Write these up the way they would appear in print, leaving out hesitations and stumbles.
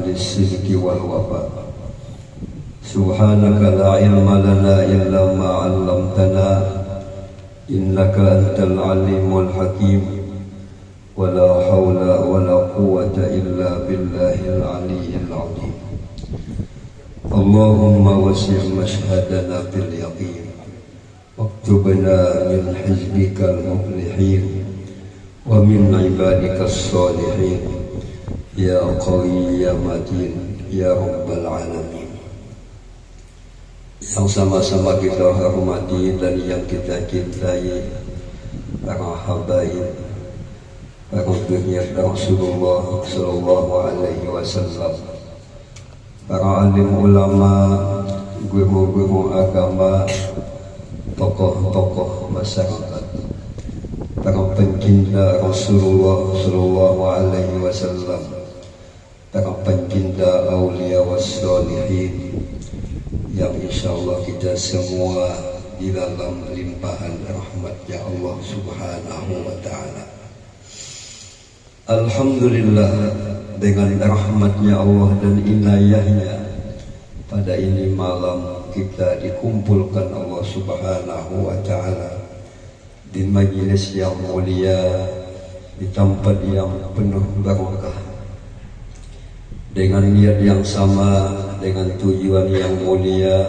بالصدق والوفاء. سبحانك لا علم لنا إلا ما علمتنا إنك أنت العليم الحكيم. ولا حول ولا قوة إلا بالله العلي العظيم. اللهم وسع مشهدنا باليقين واكتبنا من حزبك المفلحين ومن عبادك الصالحين يا قوي يا متين يا رب العالمين. Yang sama-sama kita hormati dan yang kita cintai para habaib, para zuriat Rasulullah sallallahu alaihi wasallam, para alim ulama, guru-guru agama, tokoh-tokoh masyarakat, para pencinta Rasulullah sallallahu alaihi wasallam, para pencinta aulia wassalihin, yang insyaallah kita semua di dalam limpahan rahmatnya Allah subhanahu wa ta'ala. Alhamdulillah, dengan rahmatnya Allah dan inayahnya pada ini malam kita dikumpulkan Allah subhanahu wa ta'ala di majlis yang mulia, di tempat yang penuh barakah, dengan niat yang sama, dengan tujuan yang mulia,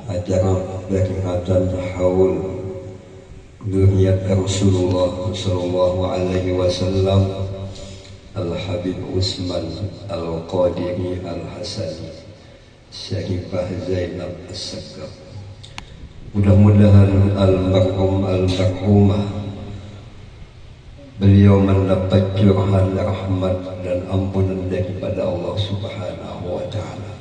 acara peringatan haul zuriat Rasulullah sallallahu alaihi wasallam Al-Habib Utsman Al-Qadiri Al-Hasani Syarifah Zainab As-Sakaf. Mudah-mudahan almarhum almarhumah beliau mendapat curahan rahmat dan ampunan daripada Allah subhanahu wa ta'ala.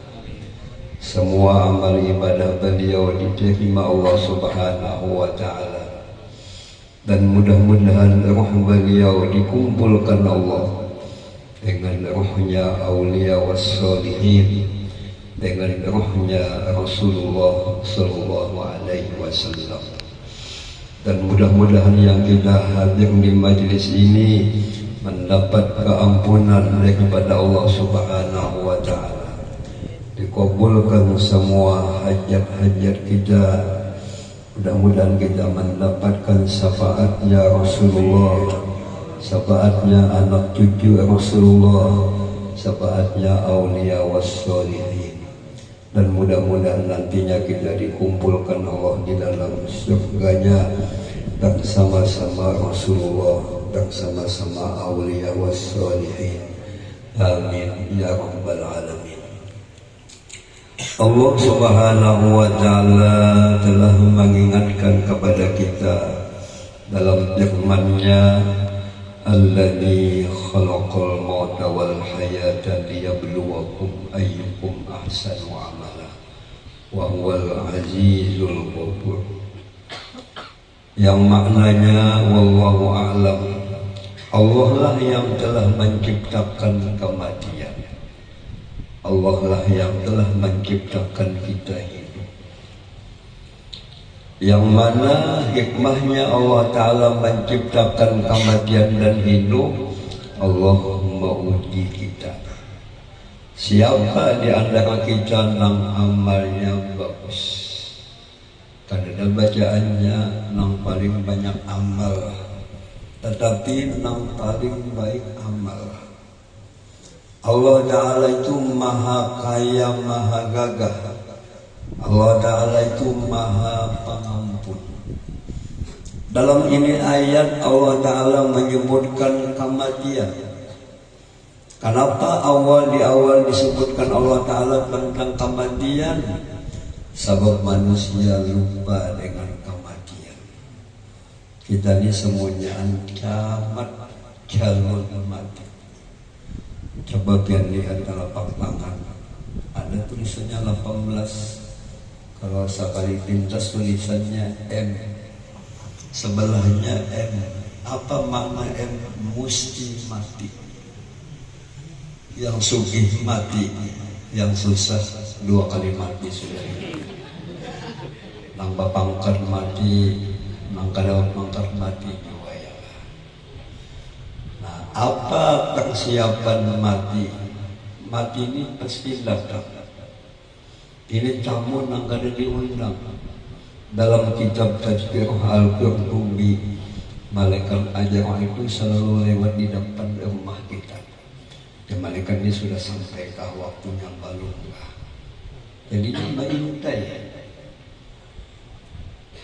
Semua amal ibadah beliau diterima Allah subhanahu wa ta'ala, dan mudah-mudahan roh beliau dikumpulkan Allah dengan rohnya aulia wassalihin, dengan rohnya Rasulullah sallallahu alaihi wasallam. Dan mudah-mudahan yang kita hadir di majlis ini mendapat keampunan daripada Allah subhanahu wa ta'ala. Dikabulkan semua hajat-hajat kita. Mudah-mudahan kita mendapatkan syafaatnya Rasulullah, syafaatnya anak cucu Rasulullah, syafaatnya aulia wassalihin. Dan mudah-mudahan nantinya kita dikumpulkan Allah di dalam surganya dan sama-sama Rasulullah dan sama-sama aulia wassalihin. Amin ya rabbal alamin. Allah subhanahu wa ta'ala telah mengingatkan kepada kita dalam firman-Nya, alladzi khalaqal mauta wal hayata liyabluwakum ayyukum ahsanu amala wa huwal azizul ghafur. Yang maknanya wallahu a'lam, Allah lah yang telah menciptakan kematian, Allah lah yang telah menciptakan kita hidup. Yang mana hikmahnya Allah Ta'ala menciptakan kematian dan hidup, Allah menguji kita. Siapa di antara kita yang amalnya bagus, karena bacaannya yang paling banyak amal, tetapi yang paling baik amal. Allah Ta'ala itu maha kaya, maha gagah. Allah Ta'ala itu maha pengampun. Dalam ini ayat Allah Ta'ala menyebutkan kematian. Kenapa di awal disebutkan Allah Ta'ala tentang kematian? Sebab manusia lupa dengan kematian. Kita ini semuanya ancaman calon mati. Coba biar lihat telapak tangan, ada tulisannya 18. Kalau sekali pintas tulisannya M, sebelahnya M. Apa makna M? Mesti mati. Yang sugih mati, yang susah 2 kali mati sudah. Nang bapangkat mati, nang kadang mangkat mati juga ya. Nah, apa persiapan mati? mati ini pasti datang. Ini tamu yang kada diundang. Dalam kitab Tazkirah Al-Qurtubi, malaikat ajar itu selalu lewat di depan rumah kita. Dan malaikat ini sudah sampai ke waktunya balunglah. Jadi mengintai.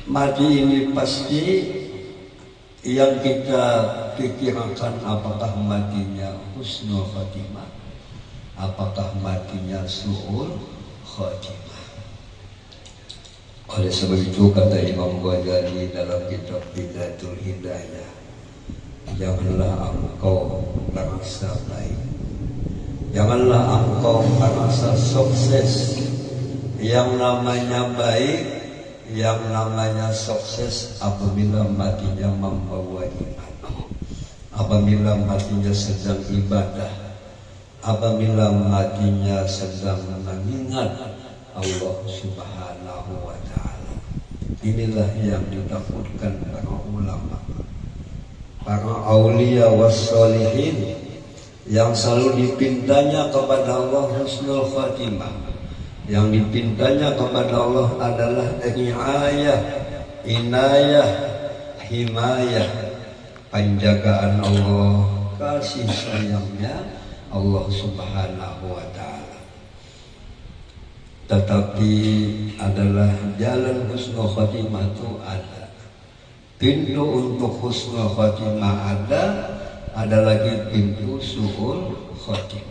Mati ini pasti yang kita pikirkan, apakah matinya husnul khatimah, apakah matinya su'ul khatimah. Oleh sebab itu kata Imam Ghazali dalam kitab Bidatul Hidayah, janganlah engkau merasa baik, janganlah engkau merasa sukses. Yang namanya baik, yang namanya sukses apabila matinya membawa iman, apabila matinya sedang ibadah, apabila matinya sedang mengingat Allah Subhanahu wa ta'ala. Inilah yang ditakutkan para ulama, para aulia wassalihin, yang selalu dipintanya kepada Allah husnul khatimah. Yang dipintanya kepada Allah adalah riayah, inayah, himayah, penjagaan Allah, kasih sayangnya Allah Subhanahu wa ta'ala. Tetapi adalah jalan husnul khatimah itu ada, pintu untuk husnul khatimah ada lagi pintu su'ul khatimah.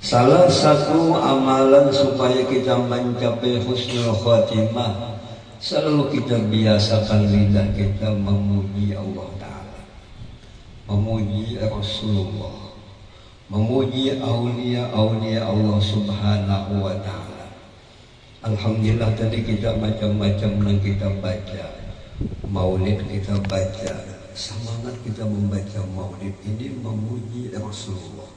Salah satu amalan supaya kita mencapai husnul khatimah, selalu kita biasakan lidah kita memuji Allah Ta'ala, memuji Rasulullah, memuji aulia-aulia Allah Subhanahu wa ta'ala. Alhamdulillah tadi kita macam-macam yang kita baca. Maulid kita baca, semangat kita membaca maulid ini memuji Rasulullah.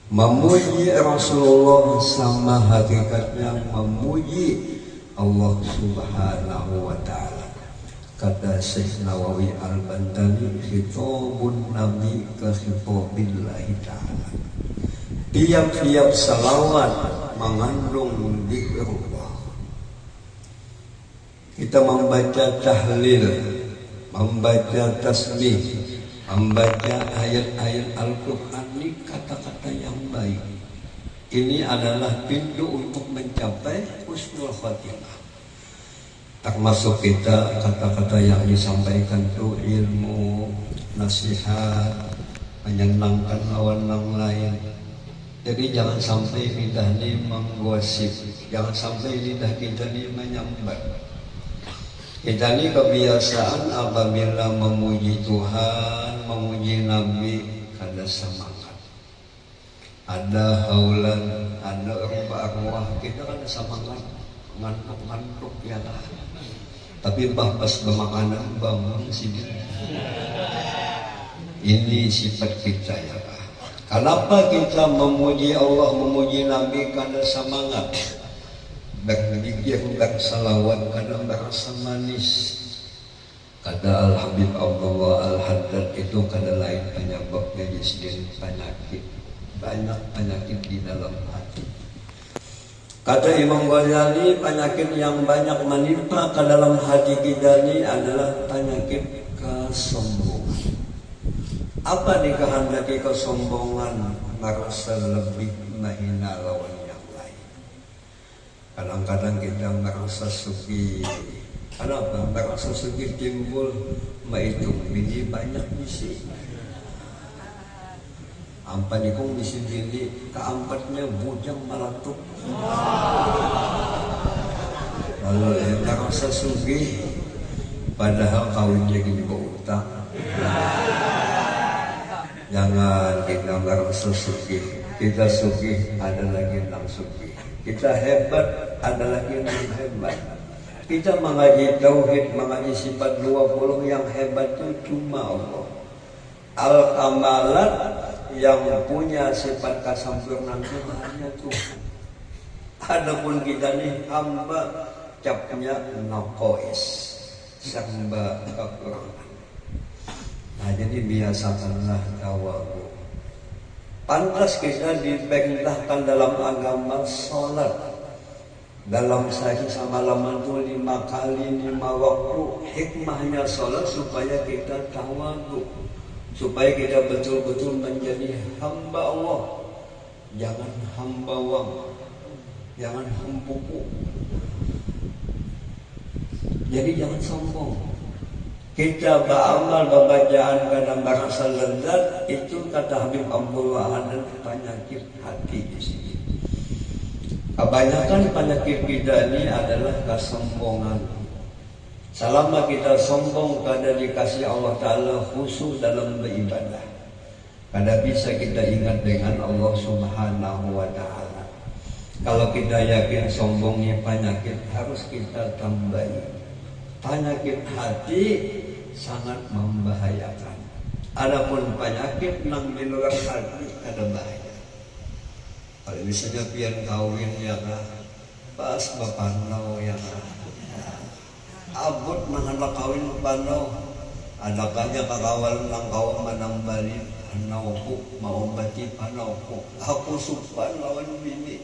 Memuji Rasulullah sama hakikatnya memuji Allah Subhanahu wa ta'ala. Kata Syekh Nawawi Al-Bantani, khitabun nabi ka khitabillahi ta'ala. Tiap-tiap salawat mengandung zikrullah. Kita membaca tahlil, membaca tasbih, membaca ayat-ayat Al-Quran, ini kata-kata yang baik. Ini adalah pintu untuk mencapai husnul khatimah. Termasuk kita kata-kata yang disampaikan itu ilmu, nasihat, menyenangkan lawan yang lain. Jadi jangan sampai lidah ini menggosip, jangan sampai lidah kita ini menyambat. Kita ini kebiasaan apabila memuji Tuhan, memuji Nabi, ada semangat, ada haulan, ada arwah, kita ada semangat, ngantuk-ngantuk ya lah. Tapi pas bermakanan bangun sini. Ini sifat kita ya Pak. Kenapa kita memuji Allah, memuji Nabi karena semangat, berzikir, bersalawat karena merasa manis. Kata Al-Habib Abdullah Al-Haddad itu kada lain penyebabnya jadi penyakit, banyak penyakit di dalam hati. Kata Imam Ghazali, penyakit yang banyak menimpa ke dalam hati kita ini adalah penyakit kesombongan. Apa dikehendaki kesombongan? Merasa lebih menghina lawan yang lain. Kadang-kadang kita merasa suki. Kenapa? Merasa suki timbul maitung bini banyak misi. Ampan ikung misi bini keempatnya bujang maratuk. Lalu merasa suki, padahal kawinnya gini berutang. Jangan kita merasa suki. Kita suki, ada lagi yang suki. Kita hebat, ada lagi yang hebat. Kita mengaji tauhid, mengaji sifat 20, yang hebat itu cuma Allah. Al-Kamalat yang punya sifat kesempurnaan itu hanya Tuhan. Adapun kita nih hamba capnya naqais, serba kekurangan. Nah jadi biasakanlah tawadhu. Pantas kita diperintahkan dalam agama sholat dalam sehari semalaman itu 5 kali 5 waktu. Hikmahnya sholat supaya kita tawadhu, supaya kita betul-betul menjadi hamba Allah, jangan hamba wang, jangan hambuku. Jadi jangan sombong. Kita beramal bacaan kadang merasa lezat, itu kata Habib Abdullah ada penyakit hati di sini. Kebanyakan penyakit kita ini adalah kesombongan. Selama kita sombong, kada dikasih Allah Ta'ala khusyuk dalam beribadah, kada bisa kita ingat dengan Allah Subhanahu wa Ta'ala. Kalau kita yakin sombongnya penyakit, harus kita tambahi. Penyakit hati sangat membahayakan. Adapun penyakit nang di luar hati ada bahaya. Kalau misalnya pian kawin ya pas bapanau ya abot manganak kawin bapanau, adakahnya kakawal nang kawan manang balik panauku mau bati panauku, aku supan lawan bini.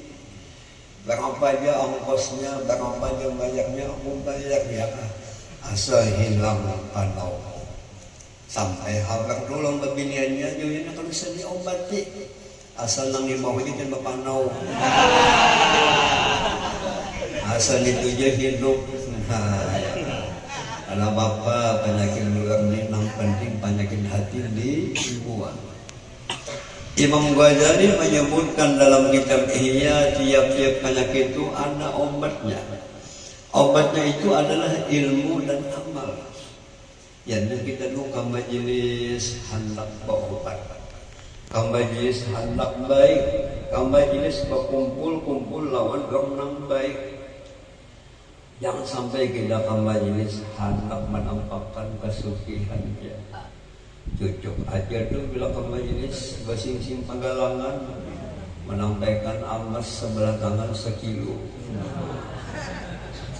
Berapa aja ongkosnya, berapa aja bayarnya, aku bayar ya. Asal hilang panau, sampai habar dulu babiniannya jadi nak bisa diobati. Asal nang dimau itu kan panau, asal itu je hidup. Karena bapa penyakit luar ini nang penting penyakit hati dibuang. Imam Ghazali menyebutkan dalam kitab Ihya, tiap-tiap penyakit itu ada obatnya. Obatnya itu adalah ilmu dan amal. Yang kita dulu ke majelis hendak berobat, ke majelis hendak baik, ke majelis berkumpul-kumpul lawan orang baik. Jangan sampai kita ke majelis hendak menampakkan kesuciannya. Cucuk aja tuh bila ke majelis basing-sing penggalangan, menampaikan amas sebelah tangan 1 kilo.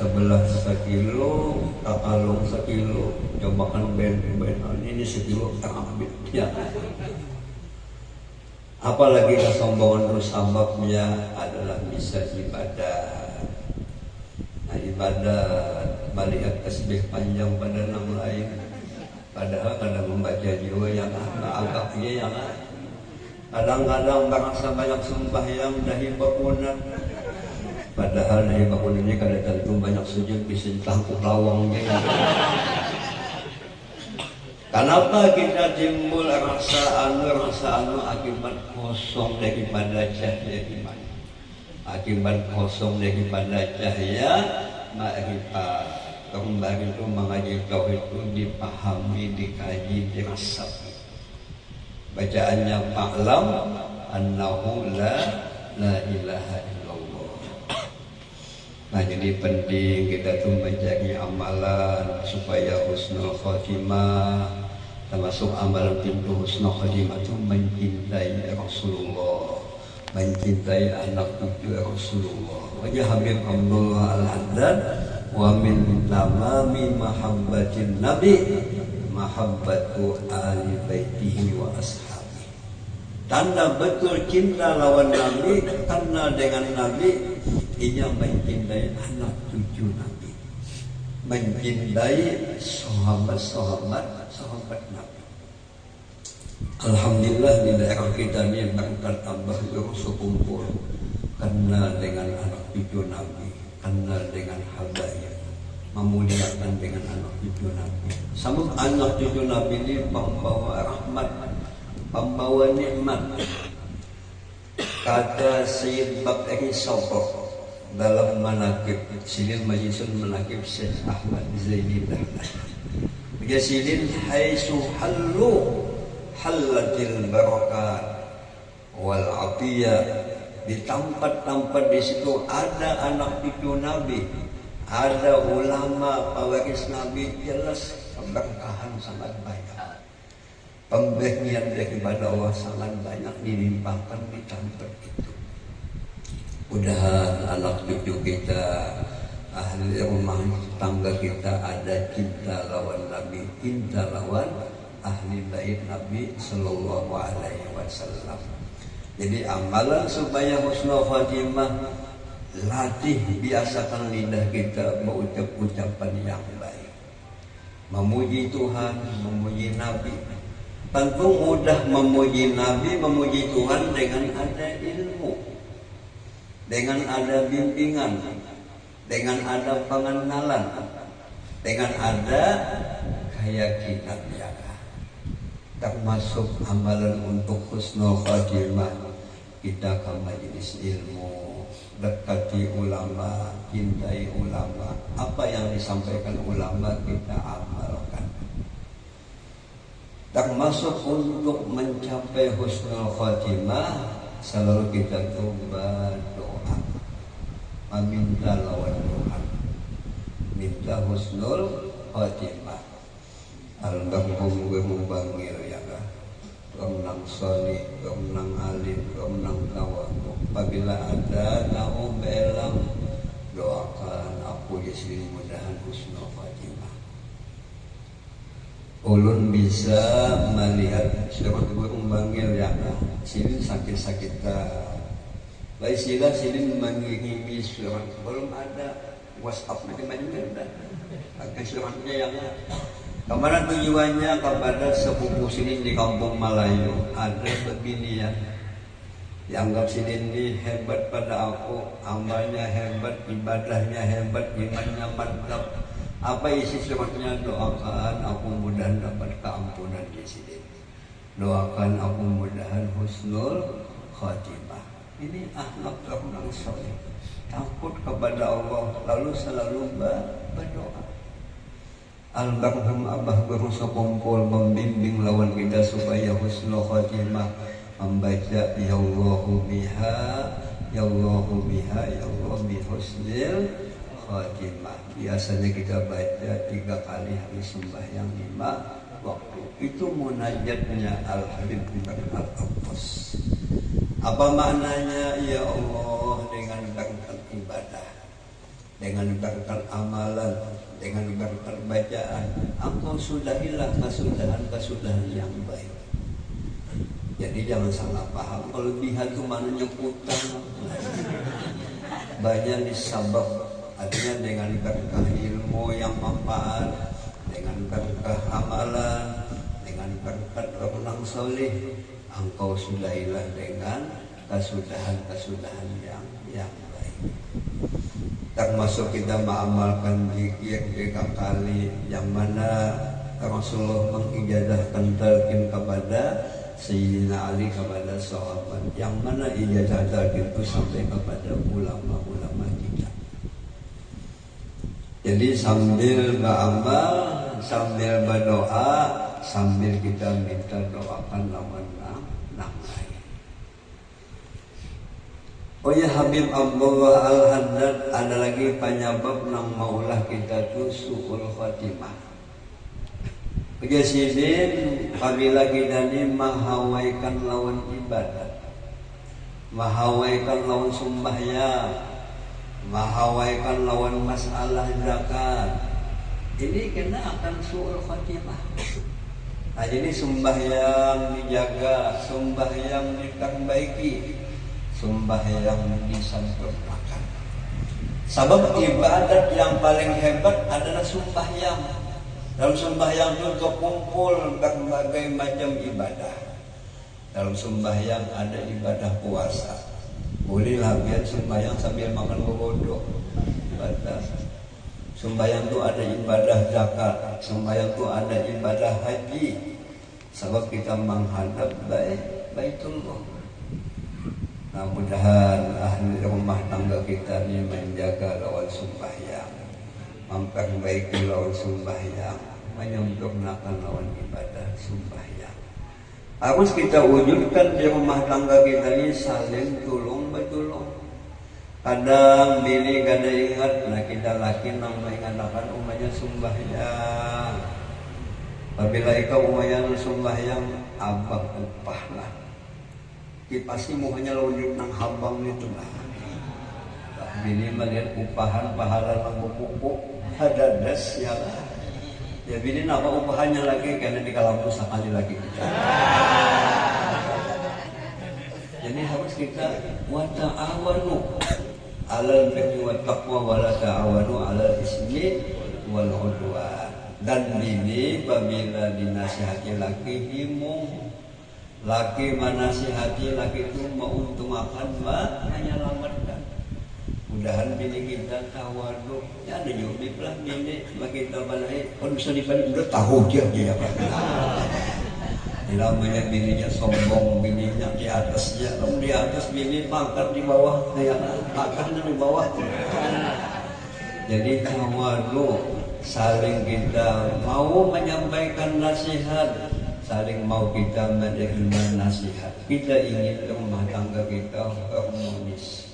Sebelah 1 kilo, kakalung 1 kilo, cobakan ben-ben ini 1 kilo ambil ya. Apalagi kesombongan itu sebabnya adalah bisa ibadah. Nah, ibadah melihat tasbih panjang pada yang lain, padahal kadang membaca jiwa yang agaknya yang kadang-kadang merasa banyak sembahyang dahi berkunat. Padahal dari bangun ini kada tentu banyak sujud bisa ditangkap lawangnya. Kenapa kita timbul rasa anu akibat kosong daripada cahaya iman, akibat kosong daripada cahaya ma'rifat. Kembali itu mengaji tauhid itu dipahami, dikaji, dirasapi. Bacaannya fa'lam annahu la ilaha illallah. Nah, jadi penting kita tuh mencari amalan supaya husnul khotimah. Termasuk amalan pintu husnul khotimah itu mencintai Rasulullah, mencintai anak cucu Rasulullah. Wajah Habib Abdullah Al-Haddad, wa min tamami mahabbatin nabi mahabbatu ahli baitihi wa ashabi. Tanda betul cinta lawan Nabi karena dengan Nabi ia mencintai anak cucu Nabi, mencintai sahabat Nabi. Alhamdulillah di daerah kita ini berkat tambah terus kumpul karena dengan anak cucu Nabi, karena dengan habaib, memuliakan dengan anak cucu Nabi. Sama anak cucu Nabi ini membawa rahmat, membawa nikmat. Kata Sayyid Bakri Sobok dalam manakib silin majisun manakib Syekh Ahmad Zaini Dahlan, bijasilin haitsu hallu halatil barakat wal afiyah. Di tempat-tempat di situ ada anak cucu Nabi, ada ulama pewaris Nabi, jelas keberkahan sangat banyak, pemberian daripada Allah sangat banyak dilimpahkan di tempat itu. Mudah anak cucu kita, ahli rumah tangga kita ada cinta lawan Nabi, cinta lawan ahli bait Nabi Sallallahu Alaihi Wasallam. Jadi amalan supaya husnul khatimah, latih biasakan lidah kita mengucap ucapan yang baik, memuji Tuhan, memuji Nabi. Tentu mudah memuji Nabi, memuji Tuhan dengan ada ilmu, dengan ada bimbingan, dengan ada pengenalan, dengan ada keyakinan ya. Termasuk amalan untuk husnul khatimah, kita ke majelis ilmu, dekati ulama, cintai ulama, apa yang disampaikan ulama kita amalkan. Termasuk untuk mencapai husnul khatimah, selalu kita tuh berdoa, meminta lawan Tuhan, minta husnul khatimah. Al-Bahum bangil ya kah, nang solih, nang alim, nang tawadhu. Apabila ada tahu belang, doakan aku jadi mudahan husnul khatimah. Ulun bisa melihat surat burung bangil ya kah, silin sakit-sakit baik sila silin mengingimi surat, belum ada WhatsApp macam-macam, akan suratnya yang kemana tujuannya kepada sepupu silin di kampung Melayu. Ada begini ya, dianggap silin ini hebat pada aku, amalnya hebat, ibadahnya hebat, imannya mantap. Apa isi suratnya? Doakan aku mudah dapat keampunan di sini, doakan aku mudahan husnul khatimah. Ini akhlak orang soleh, takut kepada Allah, lalu selalu berdoa. Al-Barham Abah berusaha kumpul membimbing lawan kita supaya husnul khatimah, membaca ya Allahu biha, ya Allahu biha, ya Allah bi husnil khatimah. Biasanya kita baca 3 kali habis sembahyang 5 waktu. Itu munajatnya Al-Habib bin Al-Abbas. Apa maknanya? Ya Allah, dengan berkat ibadah, dengan berkat amalan, dengan berkat bacaan, engkau sudahilah kesudahan yang baik. Jadi jangan salah paham, kelebihan itu maknanya utang. Banyak disabab, artinya dengan berkah ilmu yang manfaat, dengan berkah amalan, dengan berkat orang soleh, engkau sudahilah dengan kesudahan yang baik. Termasuk kita mengamalkan zikir 3 kali, yang mana Rasulullah mengijazahkan talqin kepada Sayyidina Ali, kepada sahabat, yang mana ijazah talqin itu sampai kepada ulama-ulama kita. Jadi sambil beramal, sambil berdoa, sambil kita minta doakan lawan nang lain. Oh ya Habib Abdullah Al-Haddad, ada lagi penyebab nang maulah kita tuh su'ul khatimah. Kejasidin apabila kita ini mahawaikan lawan ibadah, mahawaikan lawan sembahyang, mahawaikan lawan masalah zakat, ini kena akan su'ul khatimah. Nah jadi sembahyang dijaga, sembahyang diperbaiki, sembahyang disempurnakan. Sebab ibadat yang paling hebat adalah sembahyang. Dalam sembahyang itu terkumpul berbagai macam ibadah. Dalam sembahyang ada ibadah puasa. Bolehlah biar sembahyang sambil makan bogodok. Ibadah. Sembahyang itu ada ibadah zakat. Sembahyang itu ada ibadah haji. Sebab kita menghadap Baitullah. Nah, mudahan ahli rumah tangga kita ini menjaga lawan sembahyang, memperbaiki lawan sembahyang, menyempurnakan lawan ibadah sembahyang. Harus kita wujudkan di rumah tangga kita ini saling tolong betulong. Kadang bini gada ingat, nah kita laki nang mengatakan umanya sembahyang. Apabila ikau umanya sembahyang, abang upah lah. Pasti muhanya lawujud nang habang itu lah. Bini melihat upahan pahala nang pupuk hadadas ya lah. Ya bini napa upahannya lagi karena di kalampu sekali lagi kita. Ini harus kita wa ta'awanu 'alal birri wat taqwa wa la ta'awanu 'alal ismi wal 'udwan. Dan bini apabila dinasihati laki himu, laki menasihati laki itu menguntungkan menyelamatkan. Mudahan bini kita tawadu. Ya ada nyubip lah bini sebagai kita balai. Kalau bisa dibalik udah tahu dia apa. Namanya bininya sombong, bininya di atasnya. Kalau di atas bini pangkat di bawah, kayak pangkatnya di bawah. Jadi tawadu, saling kita mau menyampaikan nasihat, saling mau kita menerima nasihat. Kita ingin rumah tangga kita harmonis.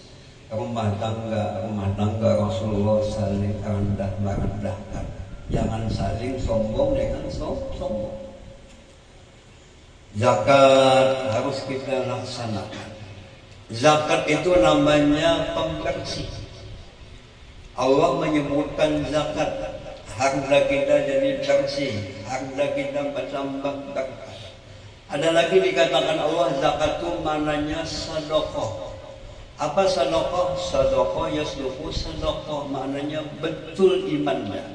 Rumah tangga Rasulullah saling rendah merendahkan. Jangan saling sombong dengan sombong. Zakat harus kita laksanakan. Zakat itu namanya pembersih. Allah menyebutkan zakat, harta kita jadi bersih, harta kita bertambah berkah. Ada lagi dikatakan Allah, zakat itu mananya sedekah. Apa sedekah? Sedekah yasduqu sedekah, maknanya betul imannya,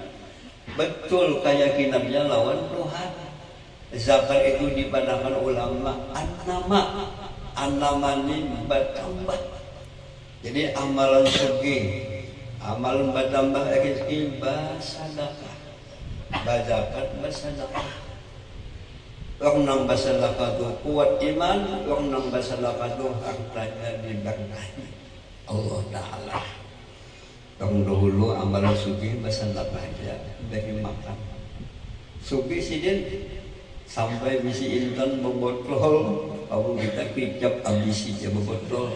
betul keyakinannya lawan Tuhan. Zakat itu dipandangkan ulama an-nama ini bertambah. Jadi amalan sugi, amalan bertambah rezeki bersedekah, berzakat bersedekah. Orang nang bersedekah itu kuat iman, orang nang bersedekah itu hartanya diberkahi Allah Ta'ala. Orang dahulu amalan sugi bersedekah aja dari makan. Sugi sidin sampai bisi intan bebotol, kalau kita kicap abisi aja bebotol.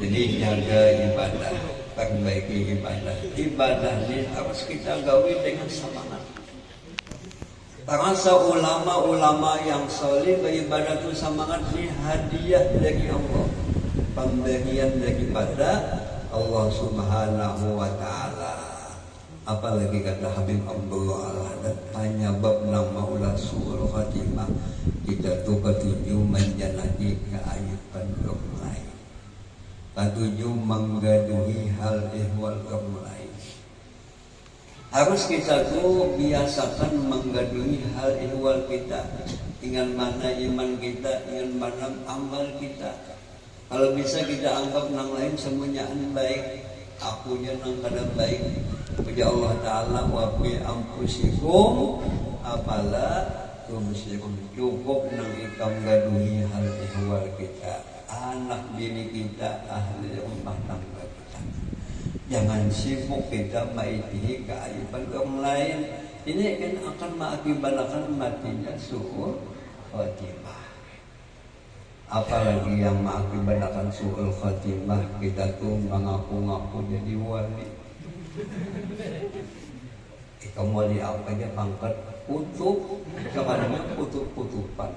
Jadi jaga ibadah, perbaiki ibadah. Ibadah ini harus kita gawe dengan semangat. Rasa ulama-ulama yang soleh beribadah itu semangat ini hadiah dari Allah, pemberian daripada Allah Subhanahu wa Ta'ala. Apalagi kata Habib Abdullah Al-Haddad, penyebab nama ulah suul khatimah kita tuh ketujuh menjalani keaiban orang lain, ketujuh menggaduhi hal ihwal orang lain. Harus kita tuh biasakan menggaduhi hal ihwal kita, ingat mana iman kita, ingat mana amal kita. Kalau bisa kita anggap nang lain semuanya baik, akunya nang kada baik. Puja Allah Ta'ala, wa fi anfusikum afala tubsirun. Cukup nang ikam gaduhi hal ihwal kita, anak bini kita, ahli rumah tangga kita. Jangan sibuk kita maitihi keaiban orang lain. Ini kan akan mengakibatkan matinya suul khatimah. Apalagi yang mengakibatkan suul khatimah, kita tuh mengaku-ngaku jadi wali. Kamu wali apa aja pangkat kutub, sekarangnya kutub-kutuban.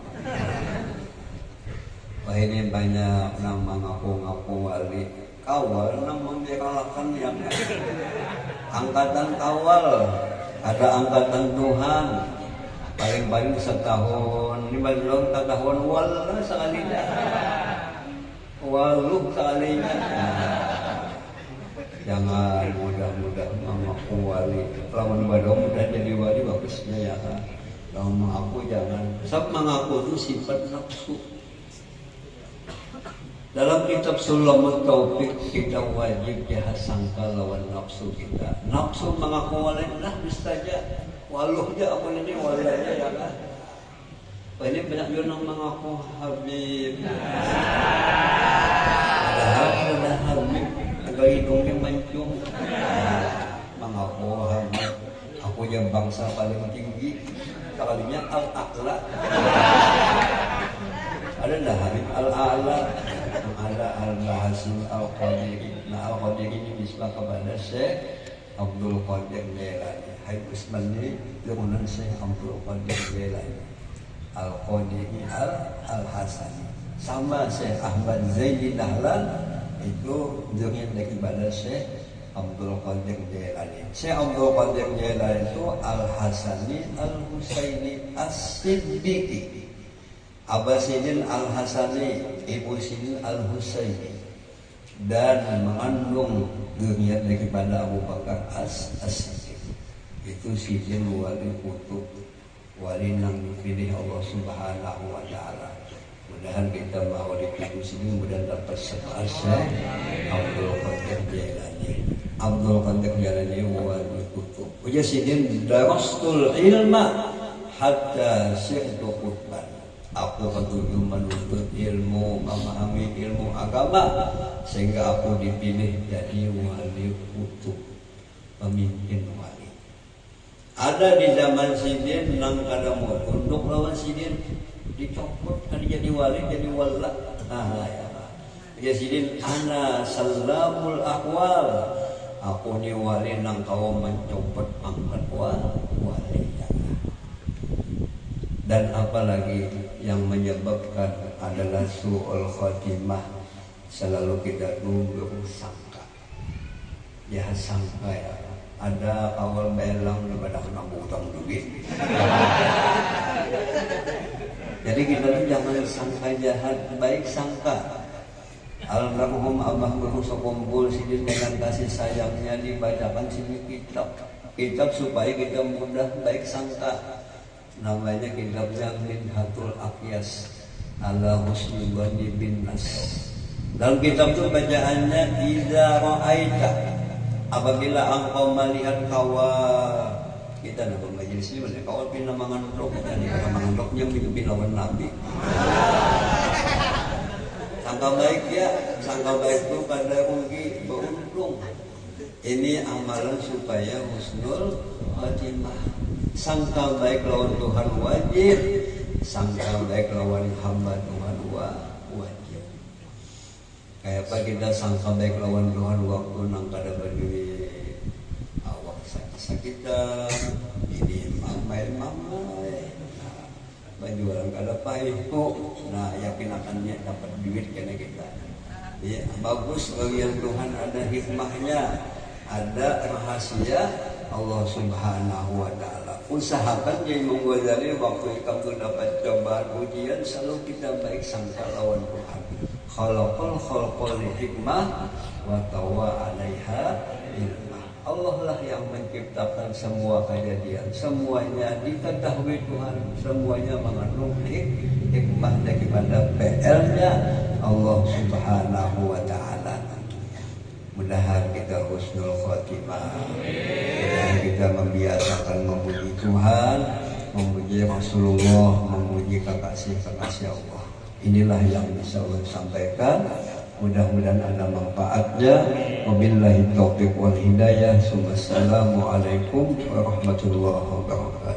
Wah ini banyak nama ngaku-ngaku wali. Kawal nang membicarakan yang angkatan kawal, ada angkatan Tuhan. Paling-paling setahun, 5 tahun wala sekalinya, waluh sekalinya. Jangan mudah-mudah mengaku wali. Kalau mudah jadi wali bagusnya ya kan. Kalau mengaku jangan. Sebab mengaku itu sifat nafsu. Dalam kitab Sulamut Taufik kita wajib jahat sangka lawan nafsu kita. Nafsu mengaku wali lah saja. Waluh aja apa ini wali aja ya kan. Ini banyak juga yang mengaku Habib. Padahal sudah Habib. Agak hidungnya mancung. Mengaku Habib. Aku yang bangsa paling tinggi. Sekalinya Al-A'la. Ada dah Habib Al-A'la. Ada Al-Bahasin Al-Qadiri. Nah Al-Qadiri ini nisbah kepada Syekh Abdul Qadir Jailani. Hai Usmani turunan Syekh Abdul Qadir Jailani. Al-Qadiri Al-Hasani. Sama Syekh Ahmad Zaidi Dahlan itu durian daripada Syekh Abdul Qadir Jailani. Syekh Abdul Qadir Jailani itu Al-Hasani Al-Husaini As-Siddiqi. Abah Sidin Al-Hasani, Ibu Sidin Al-Husaini, dan mengandung durian daripada Abu Bakar As-Siddiq. Itu Sidin wali kutub, wali nang dipilih Allah Subhanahu wa Ta'ala. Mudahan kita mau dipilih sini, mudahan dapat separsah Abdul Qadir Jailani. Abdul Qadir Jailani wali kutub. Uja Sidin darastul ilma hatta sirtu qutban. Aku ketujuh menuntut ilmu, memahami ilmu agama, sehingga aku dipilih jadi wali kutub, pemimpin wali. Ada di zaman Sidin nang kada mau tunduk lawan Sidin, dicopot kan jadi wali, jadi wala. Ya Sidin, ana salamul akwal, aku ni wali nang kau mencopot angkat wali. Dan apalagi yang menyebabkan adalah su'ul khotimah, selalu kita tunggu sangka. Ya sangka ya, ada awal belang daripada kena utang duit. Jadi kita tuh jangan sangka jahat, baik sangka. Almarhum Abah berusaha kumpul sini dengan kasih sayangnya dibacakan sini kitab supaya kita mudah baik sangka. Namanya kitabnya Minhatul Aqyas ala husni dhanni bin nas. Dalam kitab itu bacaannya idza ra'aita, apabila engkau melihat kawal, kita nak majelis ini mana kawal pina mangandok, dan mangandoknya mimpi lawan Nabi. Sangka baik ya, sangka baik itu pada rugi beruntung. Ini amalan supaya husnul khatimah. Sangka baik lawan Tuhan wajib, sangka baik lawan hamba Tuhan wajib. Kayak apa kita sangka baik lawan Tuhan waktu nang kada berduit, awak sakit-sakitan, ini mamai, baju orang kada paihu, nah yakin akannya dapat duit kena kita. Ya, bagus bagian Tuhan ada hikmahnya, ada rahasia Allah Subhanahu wa Ta'ala. Usahakan jadi Ghazali waktu kamu dapat cobaan ujian, selalu kita baik sangka lawan Tuhan. Khalaqal khalqa li hikmah wa tawa 'alaiha ilmah. Allah lah yang menciptakan semua kejadian, semuanya diketahui Tuhan, semuanya mengandung hikmah daripada PL-nya Allah Subhanahu wa Ta'ala. Mudah-mudahan kita husnul khotimah. Mudah-mudahan kita membiasakan memuji Tuhan, memuji Rasulullah, memuji kekasih-kekasih Allah. Inilah yang bisa saya sampaikan. Mudah-mudahan ada manfaatnya. Wabillahi taufiq wal hidayah. Wassalamualaikum warahmatullahi wabarakatuh.